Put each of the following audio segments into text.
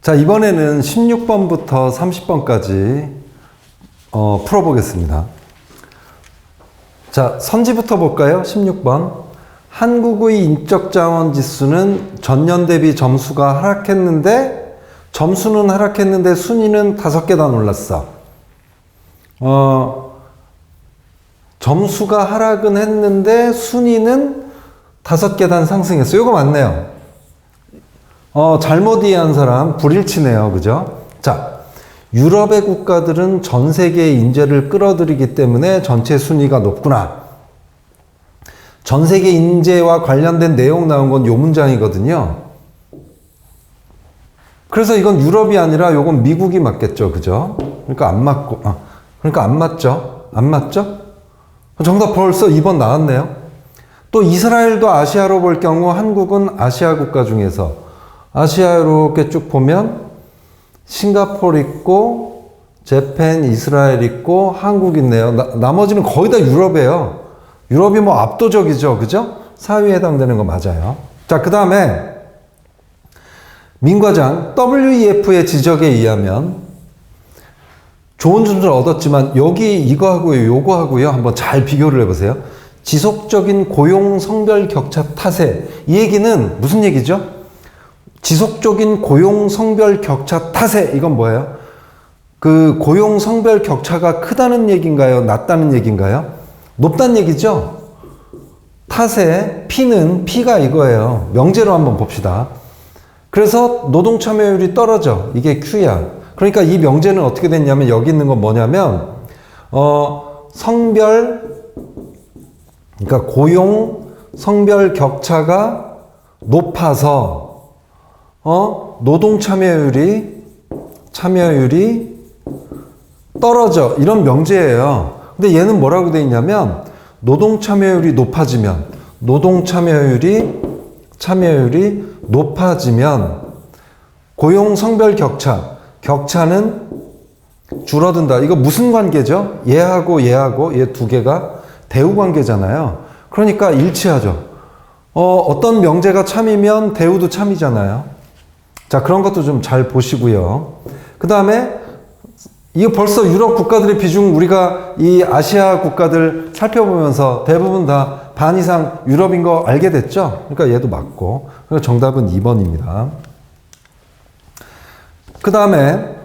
자, 이번에는 16번부터 30번까지 풀어보겠습니다. 자, 선지부터 볼까요? 16번. 한국의 인적자원 지수는 전년 대비 점수가 하락했는데, 점수는 하락했는데 순위는 5계단 올랐어. 점수가 하락은 했는데 순위는 5계단 상승했어. 이거 맞네요. 잘못 이해한 사람 불일치네요. 그죠? 자, 유럽의 국가들은 전 세계의 인재를 끌어들이기 때문에 전체 순위가 높구나. 전 세계 인재와 관련된 내용 나온 건 요 문장이거든요. 그래서 이건 유럽이 아니라 요건 미국이 맞겠죠. 그죠? 그러니까 안 맞고, 그러니까 안 맞죠? 안 맞죠? 정답 벌써 2번 나왔네요. 또 이스라엘도 아시아로 볼 경우 한국은 아시아 국가 중에서 아시아로 이렇게 쭉 보면 싱가포르 있고 재팬, 이스라엘 있고 한국 있네요. 나머지는 거의 다 유럽이에요. 유럽이 뭐 압도적이죠. 그죠? 4위에 해당되는 거 맞아요. 자, 그 다음에 민과장 WEF의 지적에 의하면 좋은 점수를 얻었지만 여기 이거 하고요, 요거 하고요. 한번 잘 비교를 해보세요. 지속적인 고용 성별 격차 타세. 이 얘기는 무슨 얘기죠? 지속적인 고용 성별 격차 타세. 이건 뭐예요? 그 고용 성별 격차가 크다는 얘기인가요? 낮다는 얘기인가요? 높다는 얘기죠? 타세, P가 이거예요. 명제로 한번 봅시다. 그래서 노동 참여율이 떨어져. 이게 Q야. 그러니까 이 명제는 어떻게 됐냐면 여기 있는 건 뭐냐면 그러니까 고용 성별 격차가 높아서 노동 참여율이 떨어져. 이런 명제예요. 근데 얘는 뭐라고 돼 있냐면 노동 참여율이 높아지면 높아지면 고용 성별 격차는 줄어든다. 이거 무슨 관계죠? 얘하고 얘 두 개가 대우 관계잖아요. 그러니까 일치하죠. 어떤 명제가 참이면 대우도 참이잖아요. 자, 그런 것도 좀 잘 보시고요. 그 다음에 이거 벌써 유럽 국가들의 비중 우리가 이 아시아 국가들 살펴보면서 대부분 다 반 이상 유럽인 거 알게 됐죠? 그러니까 얘도 맞고. 그래서 정답은 2번입니다. 그 다음에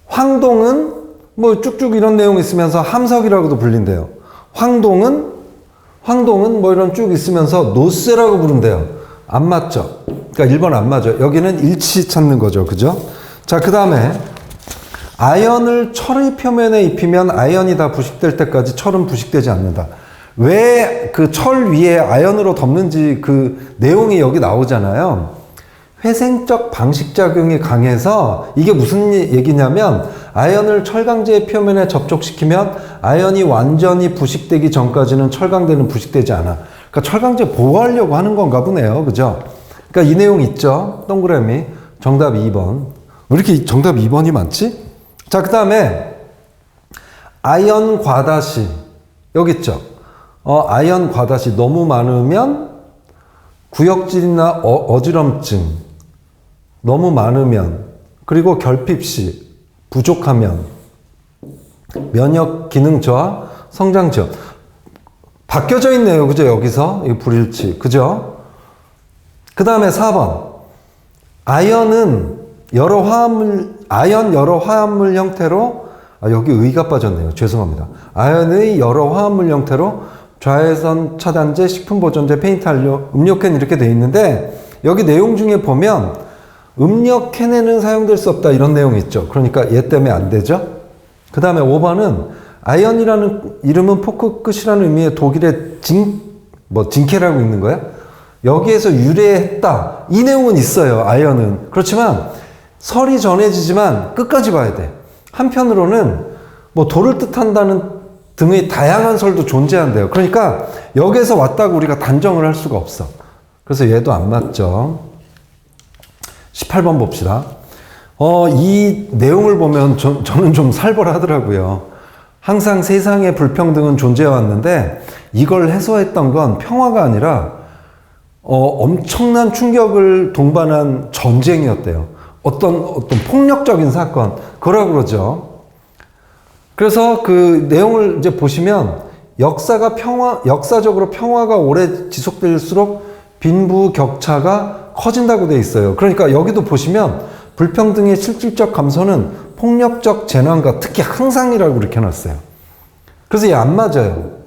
황동은 뭐 쭉쭉 이런 내용이 있으면서 함석이라고도 불린대요. 황동은 뭐 이런 쭉 있으면서 노쇠라고 부른대요. 안 맞죠? 그러니까 1번 안 맞아요. 여기는 일치 찾는 거죠. 그죠? 자, 그 다음에 아연을 철의 표면에 입히면 아연이 다 부식될 때까지 철은 부식되지 않는다. 왜 그 철 위에 아연으로 덮는지 그 내용이 여기 나오잖아요. 회생적 방식작용이 강해서 이게 무슨 얘기냐면 아연을 철강제의 표면에 접촉시키면 아연이 완전히 부식되기 전까지는 철강제는 부식되지 않아. 그러니까 철강제 보호하려고 하는 건가 보네요. 그죠? 그러니까 이 내용 있죠? 동그라미. 정답 2번. 왜 이렇게 정답 2번이 많지? 자, 그 다음에 아연 과다시. 여기 있죠? 아연 과다시 너무 많으면 구역질이나 어지럼증 너무 많으면 그리고 결핍시 부족하면 면역 기능 저하 성장 저하 바뀌어져 있네요. 그죠? 여기서 이 불일치. 그죠? 그 다음에 4번 아연 여러 화합물 형태로 여기 의가 빠졌네요. 죄송합니다. 아연의 여러 화합물 형태로 좌회선 차단제, 식품보존제, 페인트 음료캔 이렇게 돼 있는데 여기 내용 중에 보면 음료캔에는 사용될 수 없다 이런 내용이 있죠. 그러니까 얘 때문에 안 되죠. 그 다음에 5번은 아연이라는 이름은 포크 끝이라는 의미의 독일의 징케라고 있는 거야. 여기에서 유래했다. 이 내용은 있어요. 아연은. 그렇지만 설이 전해지지만 끝까지 봐야 돼. 한편으로는 뭐 돌을 뜻한다는 등의 다양한 설도 존재한대요. 그러니까 여기에서 왔다고 우리가 단정을 할 수가 없어. 그래서 얘도 안 맞죠. 18번 봅시다. 이 내용을 보면 저는 좀 살벌하더라고요. 항상 세상에 불평등은 존재해왔는데 이걸 해소했던 건 평화가 아니라 엄청난 충격을 동반한 전쟁이었대요. 어떤 폭력적인 사건, 그러라고 그러죠. 그래서 그 내용을 이제 보시면 역사적으로 평화가 오래 지속될수록 빈부격차가 커진다고 돼 있어요. 그러니까 여기도 보시면 불평등의 실질적 감소는 폭력적 재난과 특히 항상이라고 이렇게 해놨어요. 그래서 이게 안 맞아요.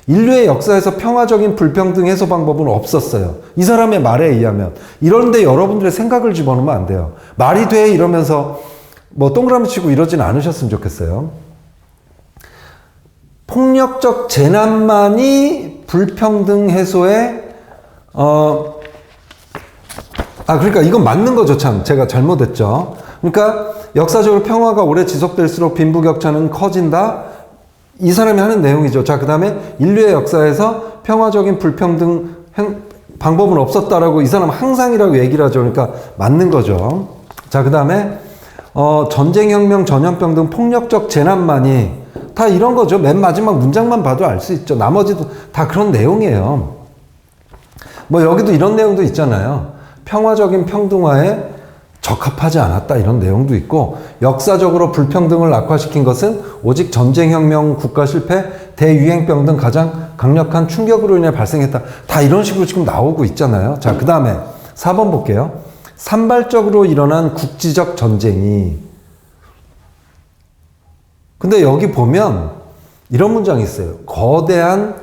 인류의 역사에서 평화적인 불평등 해소 방법은 없었어요. 이 사람의 말에 의하면. 이런데 여러분들의 생각을 집어넣으면 안 돼요. 말이 돼 이러면서 뭐 동그라미 치고 이러진 않으셨으면 좋겠어요. 폭력적 재난만이 불평등 해소에 그러니까 이건 맞는 거죠. 참 제가 잘못했죠. 그러니까 역사적으로 평화가 오래 지속될수록 빈부격차는 커진다. 이 사람이 하는 내용이죠. 자, 그 다음에 인류의 역사에서 평화적인 불평등 방법은 없었다라고 이 사람은 항상이라고 얘기를 하죠. 그러니까 맞는 거죠. 자, 그 다음에 전쟁, 혁명, 전염병 등 폭력적 재난만이 다 이런 거죠. 맨 마지막 문장만 봐도 알 수 있죠. 나머지도 다 그런 내용이에요. 뭐 여기도 이런 내용도 있잖아요. 평화적인 평등화에 적합하지 않았다 이런 내용도 있고, 역사적으로 불평등을 악화시킨 것은 오직 전쟁, 혁명, 국가 실패, 대유행병 등 가장 강력한 충격으로 인해 발생했다. 다 이런 식으로 지금 나오고 있잖아요. 자, 그 다음에 4번 볼게요. 산발적으로 일어난 국지적 전쟁이. 근데 여기 보면 이런 문장이 있어요. 거대한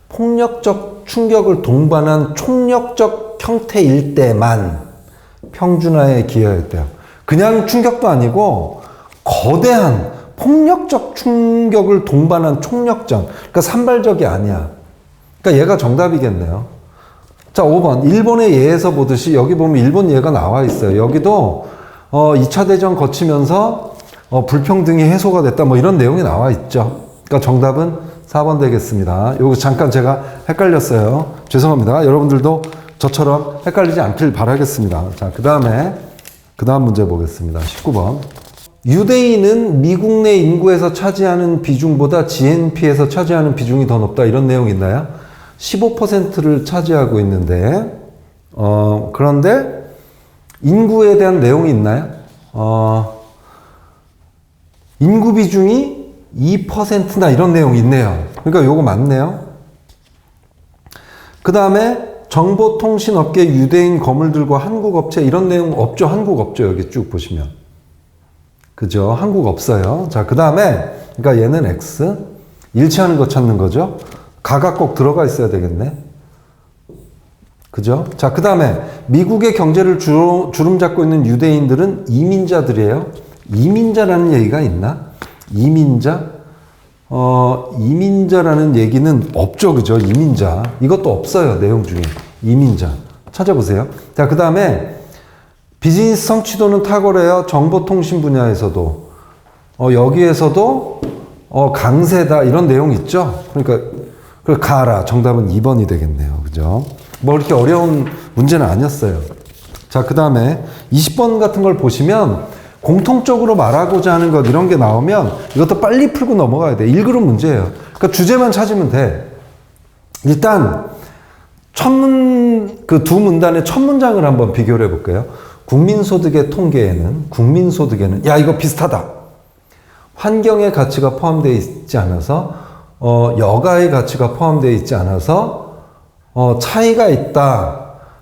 폭력적 충격을 동반한 총력적 형태일 때만 평준화에 기여했대요. 그냥 충격도 아니고 거대한 폭력적 충격을 동반한 총력전. 그러니까 산발적이 아니야. 그러니까 얘가 정답이겠네요. 자, 5번. 일본의 예에서 보듯이 여기 보면 일본 예가 나와 있어요. 여기도 2차 대전 거치면서 불평등이 해소가 됐다. 뭐 이런 내용이 나와 있죠. 그러니까 정답은 4번 되겠습니다. 요거 잠깐 제가 헷갈렸어요. 죄송합니다. 여러분들도 저처럼 헷갈리지 않길 바라겠습니다. 자, 그 다음 문제 보겠습니다. 19번. 유대인은 미국 내 인구에서 차지하는 비중보다 GNP에서 차지하는 비중이 더 높다. 이런 내용 있나요? 15%를 차지하고 있는데, 그런데 인구에 대한 내용이 있나요? 인구 비중이 2%나 이런 내용이 있네요. 그러니까 요거 맞네요. 그 다음에 정보통신업계 유대인 거물들과 한국업체 이런 내용 없죠. 한국 없죠. 여기 쭉 보시면. 그죠? 한국 없어요. 자, 그 다음에 그러니까 얘는 X. 일치하는 거 찾는 거죠. 가가 꼭 들어가 있어야 되겠네. 그죠? 자, 그 다음에 미국의 경제를 주름 잡고 있는 유대인들은 이민자들이에요. 이민자라는 얘기가 있나? 이민자? 이민자라는 얘기는 없죠. 그죠? 이민자. 이것도 없어요. 내용 중에. 이민자. 찾아보세요. 자, 그 다음에 비즈니스 성취도는 탁월해요. 정보통신 분야에서도. 여기에서도 강세다. 이런 내용 있죠? 그러니까, 가라. 정답은 2번이 되겠네요. 그죠? 뭐 이렇게 어려운 문제는 아니었어요. 자, 그 다음에 20번 같은 걸 보시면 공통적으로 말하고자 하는 것 이런 게 나오면 이것도 빨리 풀고 넘어가야 돼. 1그룹 문제예요. 그러니까 주제만 찾으면 돼. 일단 그 두 문단의 첫 문장을 한번 비교를 해볼게요. 국민소득의 통계에는 야, 이거 비슷하다. 환경의 가치가 포함되어 있지 않아서 여가의 가치가 포함되어 있지 않아서 차이가 있다.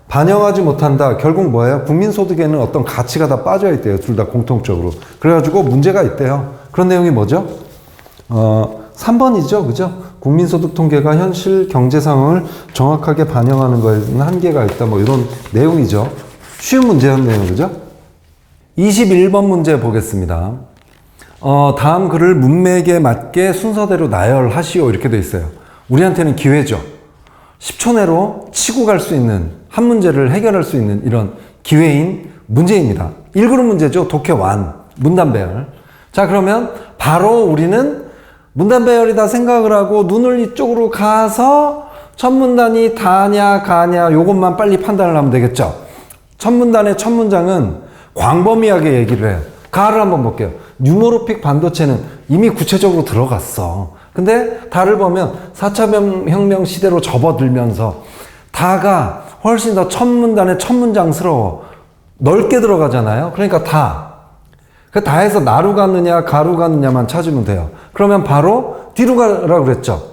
반영하지 못한다. 결국 뭐예요? 국민소득에는 어떤 가치가 다 빠져 있대요. 둘 다 공통적으로. 그래가지고 문제가 있대요. 그런 내용이 뭐죠? 3번이죠. 그죠? 국민소득 통계가 현실 경제 상황을 정확하게 반영하는 것에는 한계가 있다. 뭐 이런 내용이죠. 쉬운 문제였네요. 그죠? 21번 문제 보겠습니다. 다음 글을 문맥에 맞게 순서대로 나열하시오. 이렇게 돼 있어요. 우리한테는 기회죠. 10초 내로 치고 갈 수 있는 한 문제를 해결할 수 있는 이런 기회인 문제입니다. 1그룹 문제죠. 독해 완, 문단배열. 자, 그러면 바로 우리는 문단배열이다 생각을 하고 눈을 이쪽으로 가서 첫 문단이 다냐 가냐 요것만 빨리 판단을 하면 되겠죠. 첫 문단의 첫 문장은 광범위하게 얘기를 해요. 가를 한번 볼게요. 뉴모로픽 반도체는 이미 구체적으로 들어갔어. 근데 다를 보면 4차 혁명 시대로 접어들면서 다가 훨씬 더 천문단에 천문장스러워. 넓게 들어가잖아요. 그러니까 다. 그 다에서 나로 갔느냐 가로 갔느냐만 찾으면 돼요. 그러면 바로 뒤로 가라고 그랬죠.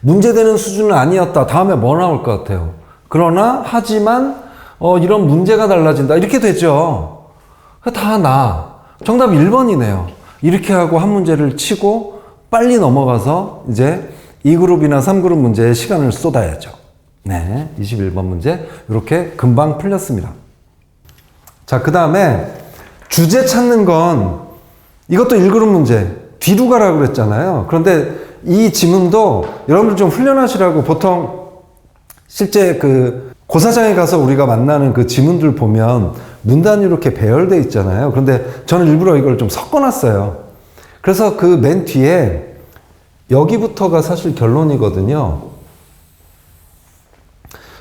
문제되는 수준은 아니었다. 다음에 뭐 나올 것 같아요? 그러나 하지만 이런 문제가 달라진다. 이렇게 되죠. 다 나. 정답 1번이네요. 이렇게 하고 한 문제를 치고 빨리 넘어가서 이제 2그룹이나 3그룹 문제에 시간을 쏟아야죠. 네, 21번 문제 이렇게 금방 풀렸습니다. 자, 그 다음에 주제 찾는 건 이것도 1그룹 문제. 뒤로 가라고 그랬잖아요. 그런데 이 지문도 여러분들 좀 훈련하시라고 보통 실제 그 고사장에 가서 우리가 만나는 그 지문들 보면 문단이 이렇게 배열되어 있잖아요. 그런데 저는 일부러 이걸 좀 섞어놨어요. 그래서 그 맨 뒤에 여기부터가 사실 결론이거든요.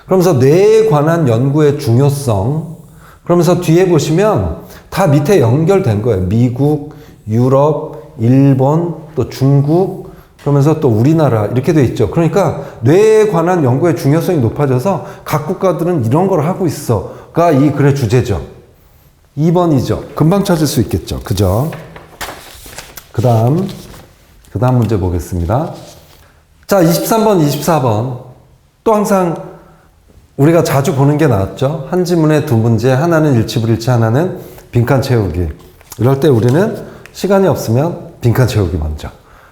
그러면서 뇌에 관한 연구의 중요성. 그러면서 뒤에 보시면 다 밑에 연결된 거예요. 미국, 유럽, 일본, 또 중국, 그러면서 또 우리나라 이렇게 돼 있죠. 그러니까 뇌에 관한 연구의 중요성이 높아져서 각 국가들은 이런 걸 하고 있어가 이 글의 주제죠. 2번이죠. 금방 찾을 수 있겠죠. 그죠? 그 다음 문제 보겠습니다. 자, 23번, 24번. 또 항상 우리가 자주 보는 게 나왔죠. 한 지문에 두 문제, 하나는 일치불일치, 하나는 빈칸 채우기. 이럴 때 우리는 시간이 없으면 빈칸 채우기 먼저.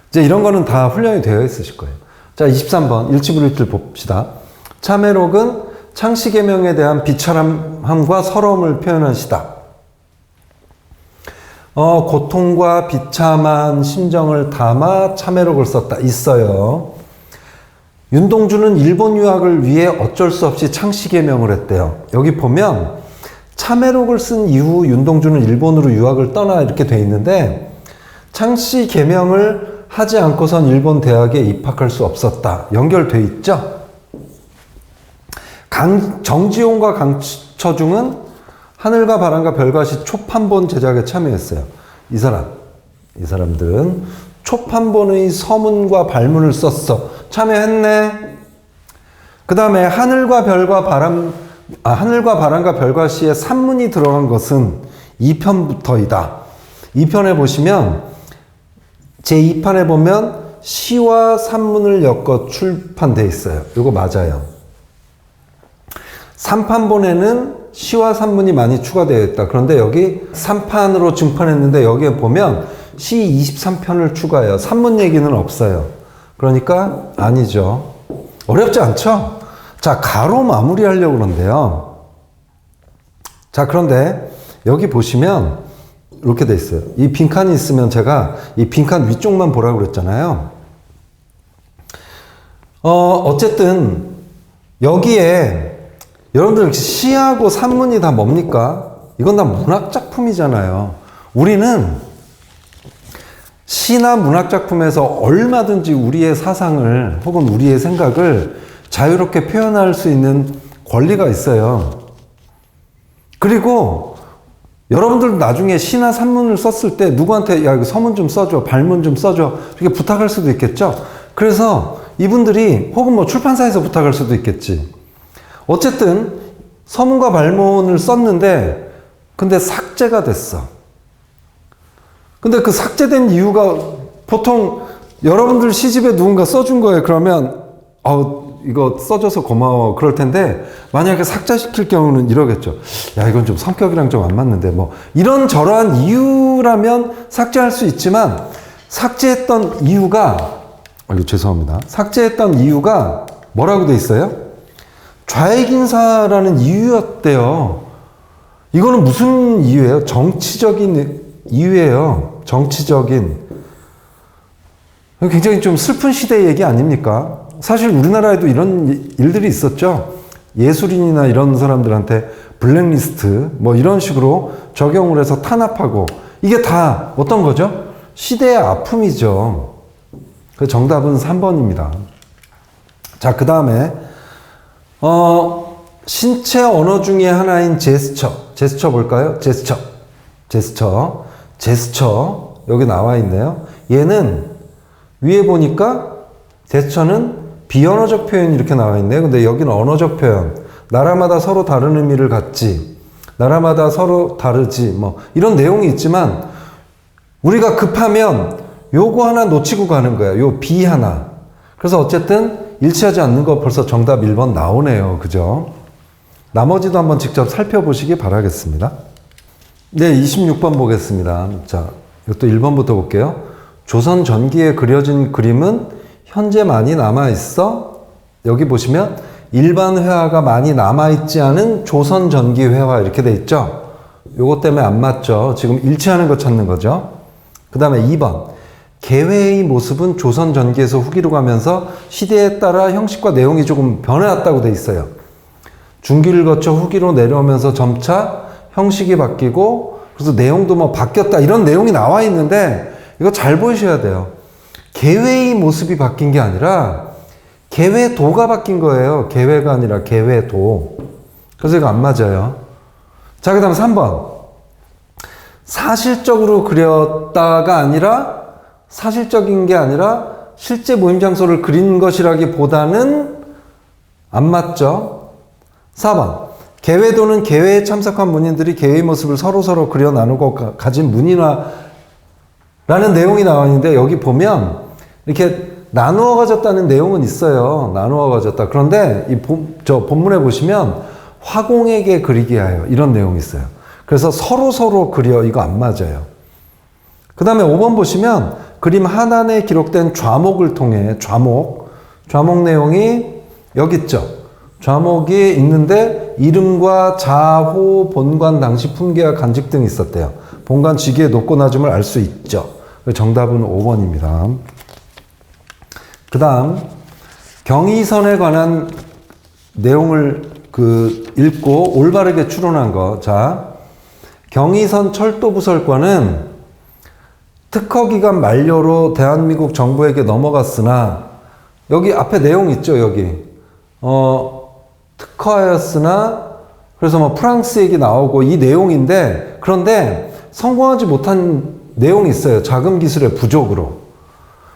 이제 이런 거는 다 훈련이 되어 있으실 거예요. 자, 23번 일치불일치를 봅시다. 참회록은 창씨계명에 대한 비참함과 서러움을 표현한 시다. 고통과 비참한 심정을 담아 참회록을 썼다. 있어요. 윤동주는 일본 유학을 위해 어쩔 수 없이 창씨계명을 했대요. 여기 보면 참회록을 쓴 이후 윤동주는 일본으로 유학을 떠나 이렇게 돼 있는데 창씨계명을 하지 않고선 일본 대학에 입학할 수 없었다. 연결돼 있죠? 정지용과 강처중은 하늘과 바람과 별과 시 초판본 제작에 참여했어요. 이 사람들은 초판본의 서문과 발문을 썼어. 참여했네. 그 다음에 하늘과 바람과 별과 시에 산문이 들어간 것은 2편부터이다. 2편에 보시면 제2판에 보면 시와 산문을 엮어 출판되어 있어요. 이거 맞아요. 3판본에는 시와 산문이 많이 추가되어 있다. 그런데 여기 3판으로 증판했는데 여기에 보면 시 23편을 추가해요. 산문 얘기는 없어요. 그러니까 아니죠. 어렵지 않죠? 자, 가로 마무리하려고 그러는데요. 자, 그런데 여기 보시면 이렇게 돼 있어요. 이 빈칸이 있으면 제가 이 빈칸 위쪽만 보라고 그랬잖아요. 어쨌든 여기에 여러분들 시하고 산문이 다 뭡니까? 이건 다 문학작품이잖아요. 우리는 시나 문학작품에서 얼마든지 우리의 사상을 혹은 우리의 생각을 자유롭게 표현할 수 있는 권리가 있어요. 그리고 여러분들 나중에 시나 산문을 썼을 때 누구한테 야 이거 서문 좀 써줘, 발문 좀 써줘 이렇게 부탁할 수도 있겠죠. 그래서 이분들이 혹은 뭐 출판사에서 부탁할 수도 있겠지. 어쨌든 서문과 발문을 썼는데 근데 삭제가 됐어. 근데 그 삭제된 이유가 보통 여러분들 시집에 누군가 써준 거예요. 그러면 이거 써줘서 고마워 그럴 텐데 만약에 삭제시킬 경우는 이러겠죠. 야 이건 좀 성격이랑 좀 안 맞는데 뭐 이런저러한 이유라면 삭제할 수 있지만 삭제했던 이유가 죄송합니다. 삭제했던 이유가 뭐라고 돼 있어요? 좌익인사라는 이유였대요. 이거는 무슨 이유예요? 정치적인 이유예요. 정치적인. 굉장히 좀 슬픈 시대 얘기 아닙니까? 사실 우리나라에도 이런 일들이 있었죠. 예술인이나 이런 사람들한테 블랙리스트 뭐 이런 식으로 적용을 해서 탄압하고 이게 다 어떤 거죠? 시대의 아픔이죠. 그 정답은 3번입니다. 자, 그 다음에 신체 언어 중에 하나인 제스처 볼까요? 제스처 여기 나와 있네요. 얘는 위에 보니까 대처는 비언어적 표현이 이렇게 나와 있네요. 근데 여기는 언어적 표현. 나라마다 서로 다른 의미를 갖지. 나라마다 서로 다르지. 뭐 이런 내용이 있지만 우리가 급하면 요거 하나 놓치고 가는 거야. 요 비 하나. 그래서 어쨌든 일치하지 않는 거 벌써 정답 1번 나오네요. 그죠? 나머지도 한번 직접 살펴보시기 바라겠습니다. 네, 26번 보겠습니다. 자, 이것도 1번부터 볼게요. 조선 전기에 그려진 그림은 현재 많이 남아있어? 여기 보시면 일반 회화가 많이 남아있지 않은 조선 전기 회화 이렇게 돼 있죠? 요거 때문에 안 맞죠? 지금 일치하는 거 찾는 거죠? 그 다음에 2번. 개회의 모습은 조선 전기에서 후기로 가면서 시대에 따라 형식과 내용이 조금 변해왔다고 돼 있어요. 중기를 거쳐 후기로 내려오면서 점차 형식이 바뀌고 그래서 내용도 뭐 바뀌었다 이런 내용이 나와 있는데 이거 잘 보셔야 돼요. 개회의 모습이 바뀐 게 아니라 개회도가 바뀐 거예요. 개회가 아니라 개회도. 그래서 이거 안 맞아요. 자, 그 다음 3번. 사실적으로 그렸다가 아니라 사실적인 게 아니라 실제 모임 장소를 그린 것이라기보다는 안 맞죠. 4번. 개회도는 개회에 참석한 문인들이 개회의 모습을 서로서로 그려 나누고 가진 문인화라는 내용이 나와 있는데 여기 보면 이렇게 나누어 가졌다는 내용은 있어요. 나누어 가졌다. 그런데 이 본문에 보시면 화공에게 그리게 하여 이런 내용이 있어요. 그래서 서로서로 그려 이거 안 맞아요. 그 다음에 5번 보시면 그림 하단에 기록된 좌목을 통해 좌목 내용이 여기 있죠. 좌목이 있는데 이름과 자호, 본관, 당시 품계와 간직 등이 있었대요. 본관 지기의 높고 낮음을 알 수 있죠. 정답은 5번입니다. 그 다음 경의선에 관한 내용을 읽고 올바르게 추론한 거. 자, 경의선 철도부설권은 특허기간 만료로 대한민국 정부에게 넘어갔으나 여기 앞에 내용 있죠. 여기 특허하였으나 그래서 뭐 프랑스 얘기 나오고 이 내용인데 그런데 성공하지 못한 내용이 있어요. 자금 기술의 부족으로.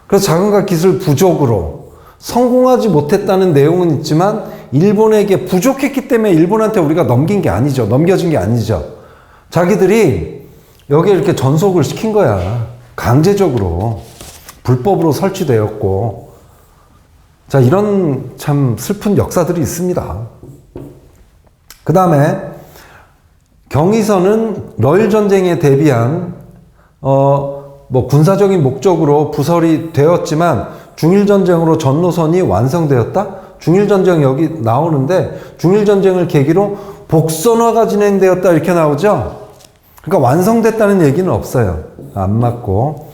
그래서 자금과 기술 부족으로 성공하지 못했다는 내용은 있지만 일본에게 부족했기 때문에 일본한테 우리가 넘겨진 게 아니죠. 자기들이 여기에 이렇게 전속을 시킨 거야. 강제적으로. 불법으로 설치되었고. 자, 이런 참 슬픈 역사들이 있습니다. 그 다음에 경의선은 러일 전쟁에 대비한 군사적인 목적으로 부설이 되었지만 중일전쟁으로 전노선이 완성되었다? 중일전쟁 여기 나오는데 중일전쟁을 계기로 복선화가 진행되었다 이렇게 나오죠? 그러니까 완성됐다는 얘기는 없어요. 안 맞고.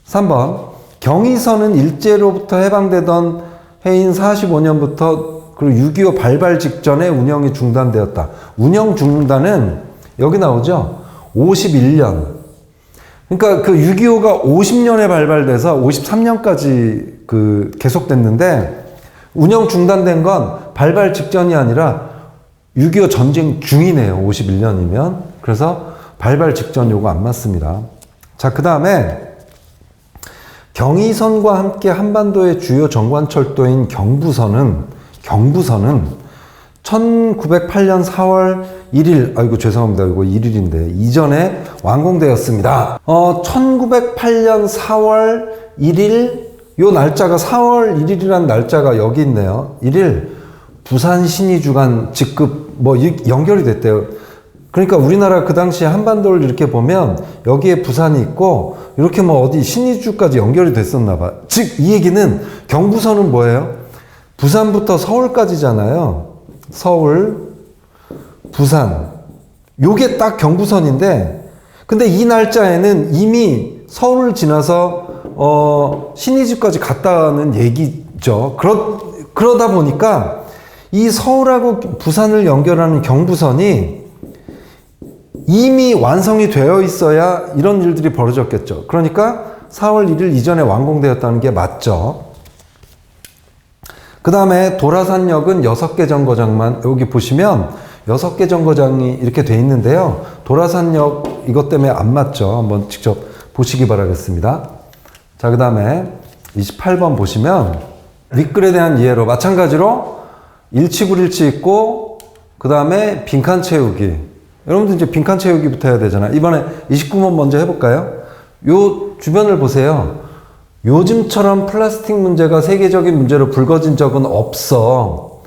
3번. 경의선은 일제로부터 해방되던 해인 45년부터 그리고 6.25 발발 직전에 운영이 중단되었다. 운영 중단은 여기 나오죠? 51년. 그러니까 그 6.25가 50년에 발발돼서 53년까지 계속됐는데 운영 중단된 건 발발 직전이 아니라 6.25 전쟁 중이네요. 51년이면. 그래서 발발 직전 요거 안 맞습니다. 자, 그 다음에 경의선과 함께 한반도의 주요 정관철도인 경부선은 1908년 4월 1일, 아이고 죄송합니다. 이거 1일인데 이전에 완공되었습니다. 1908년 4월 1일 요 날짜가 4월 1일이라는 날짜가 여기 있네요. 1일 부산 신의주간 직급 연결이 됐대요. 그러니까 우리나라 그 당시에 한반도를 이렇게 보면 여기에 부산이 있고 이렇게 어디 신의주까지 연결이 됐었나 봐. 즉 이 얘기는 경부선은 뭐예요? 부산부터 서울까지잖아요. 서울, 부산. 요게 딱 경부선인데 근데 이 날짜에는 이미 서울을 지나서 신의주까지 갔다는 얘기죠. 그러다 보니까 이 서울하고 부산을 연결하는 경부선이 이미 완성이 되어 있어야 이런 일들이 벌어졌겠죠. 그러니까 4월 1일 이전에 완공되었다는 게 맞죠. 그 다음에 도라산역은 6개 정거장만, 여기 보시면 6개 정거장이 이렇게 돼 있는데요. 도라산역 이것 때문에 안 맞죠. 한번 직접 보시기 바라겠습니다. 자, 그 다음에 28번 보시면 윗글에 대한 이해로 마찬가지로 일치 불일치 있고 그 다음에 빈칸 채우기. 여러분들 이제 빈칸 채우기부터 해야 되잖아. 이번에 29번 먼저 해볼까요? 요 주변을 보세요. 요즘처럼 플라스틱 문제가 세계적인 문제로 불거진 적은 없어.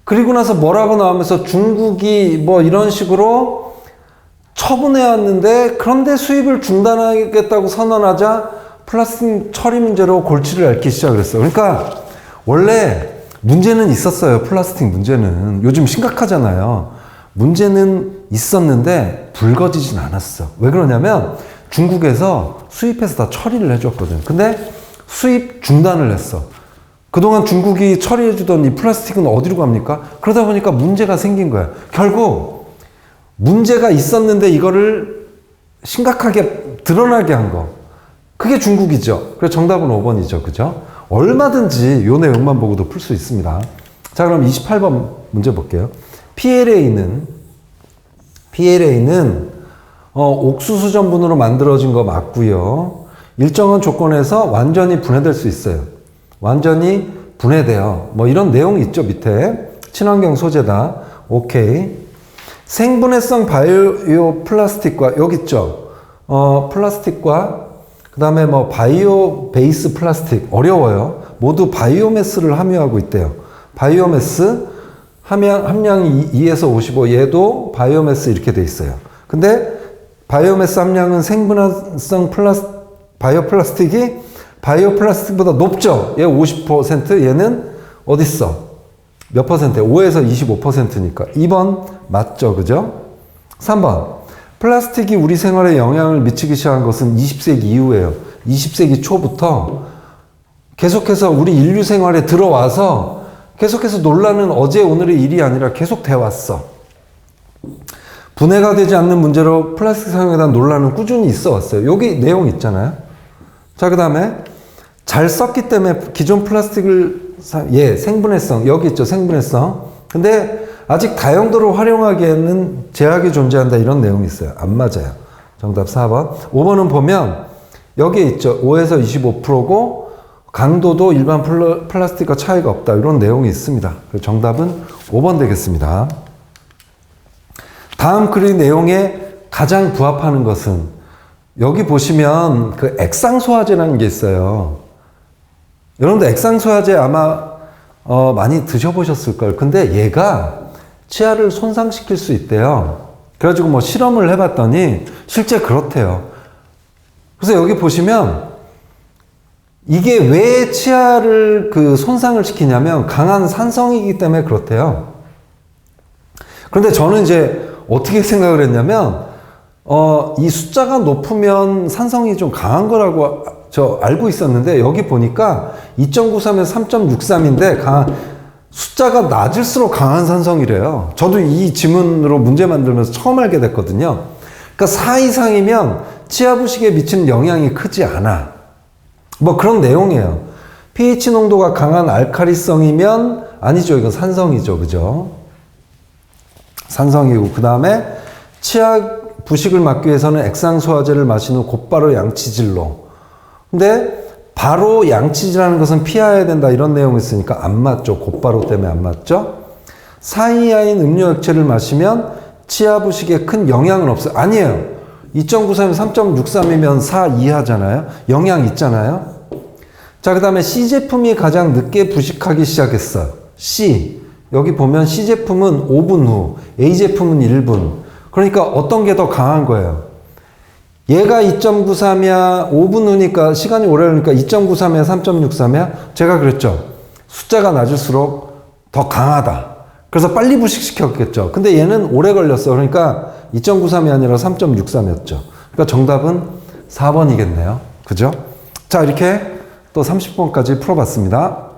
그리고 나서 뭐라고 나오면서 중국이 뭐 이런 식으로 처분해왔는데 그런데 수입을 중단하겠다고 선언하자 플라스틱 처리 문제로 골치를 앓기 시작했어. 그러니까 원래 문제는 있었어요. 플라스틱 문제는. 요즘 심각하잖아요. 문제는 있었는데 불거지진 않았어. 왜 그러냐면 중국에서 수입해서 다 처리를 해줬거든. 근데 수입 중단을 했어. 그동안 중국이 처리해주던 이 플라스틱은 어디로 갑니까? 그러다 보니까 문제가 생긴 거야. 결국 문제가 있었는데 이거를 심각하게 드러나게 한 거. 그게 중국이죠. 그래서 정답은 5번이죠. 그죠? 얼마든지 요 내용만 보고도 풀 수 있습니다. 자, 그럼 28번 문제 볼게요. PLA는 옥수수 전분으로 만들어진 거 맞고요. 일정한 조건에서 완전히 분해될 수 있어요. 완전히 분해돼요. 뭐 이런 내용이 있죠. 밑에 친환경 소재다. 오케이. 생분해성 바이오 플라스틱과 여기 있죠. 플라스틱과 그 다음에 뭐 바이오 베이스 플라스틱 어려워요. 모두 바이오매스를 함유하고 있대요. 바이오매스 함량이 2에서 55. 얘도 바이오매스 이렇게 돼 있어요. 근데 바이오매스 함량은 생분해성 바이오 플라스틱이 바이오 플라스틱보다 높죠. 얘 50%, 얘는 어딨어? 몇 퍼센트예요? 5에서 25%니까. 2번 맞죠, 그죠? 3번 플라스틱이 우리 생활에 영향을 미치기 시작한 것은 20세기 이후예요. 20세기 초부터 계속해서 우리 인류 생활에 들어와서 계속해서 논란은 어제 오늘의 일이 아니라 계속 돼 왔어. 분해가 되지 않는 문제로 플라스틱 사용에 대한 논란은 꾸준히 있어 왔어요. 여기 내용 있잖아요. 자, 그 다음에 잘 썼기 때문에 기존 플라스틱을 생분해성 여기 있죠. 생분해성. 근데 아직 다용도로 활용하기에는 제약이 존재한다 이런 내용이 있어요. 안 맞아요. 정답 4번. 5번은 보면 여기에 있죠. 5에서 25%고 강도도 일반 플라스틱과 차이가 없다 이런 내용이 있습니다. 정답은 5번 되겠습니다. 다음 글의 내용에 가장 부합하는 것은 여기 보시면 그 액상소화제라는 게 있어요. 여러분들 액상소화제 아마 많이 드셔보셨을 걸. 근데 얘가 치아를 손상시킬 수 있대요. 그래가지고 뭐 실험을 해봤더니 실제 그렇대요. 그래서 여기 보시면 이게 왜 치아를 그 손상을 시키냐면 강한 산성이기 때문에 그렇대요. 그런데 저는 이제 어떻게 생각을 했냐면 이 숫자가 높으면 산성이 좀 강한 거라고 저 알고 있었는데 여기 보니까 2.93에서 3.63인데 숫자가 낮을수록 강한 산성이래요. 저도 이 지문으로 문제 만들면서 처음 알게 됐거든요. 그러니까 4 이상이면 치아 부식에 미치는 영향이 크지 않아. 뭐 그런 내용이에요. pH 농도가 강한 알칼리성이면 아니죠. 이건 산성이죠. 그죠? 산성이고 그 다음에 치아 부식을 막기 위해서는 액상소화제를 마신 후 곧바로 양치질로. 근데 바로 양치질하는 것은 피해야 된다 이런 내용이 있으니까 안 맞죠. 곧바로 때문에 안 맞죠. 4 이하인 음료 액체를 마시면 치아 부식에 큰 영향은 없어요. 아니에요. 2.93이면 3.63이면 4 이하잖아요. 영향 있잖아요. 자, 그 다음에 C 제품이 가장 늦게 부식하기 시작했어요. C. 여기 보면 C 제품은 5분 후, A 제품은 1분. 그러니까 어떤 게 더 강한 거예요? 얘가 2.93이야, 5분 후니까 시간이 오래 걸리니까 2.93이야, 3.63이야? 제가 그랬죠. 숫자가 낮을수록 더 강하다. 그래서 빨리 부식시켰겠죠. 근데 얘는 오래 걸렸어. 그러니까 2.93이 아니라 3.63이었죠. 그러니까 정답은 4번이겠네요. 그죠? 자, 이렇게 또 30번까지 풀어봤습니다.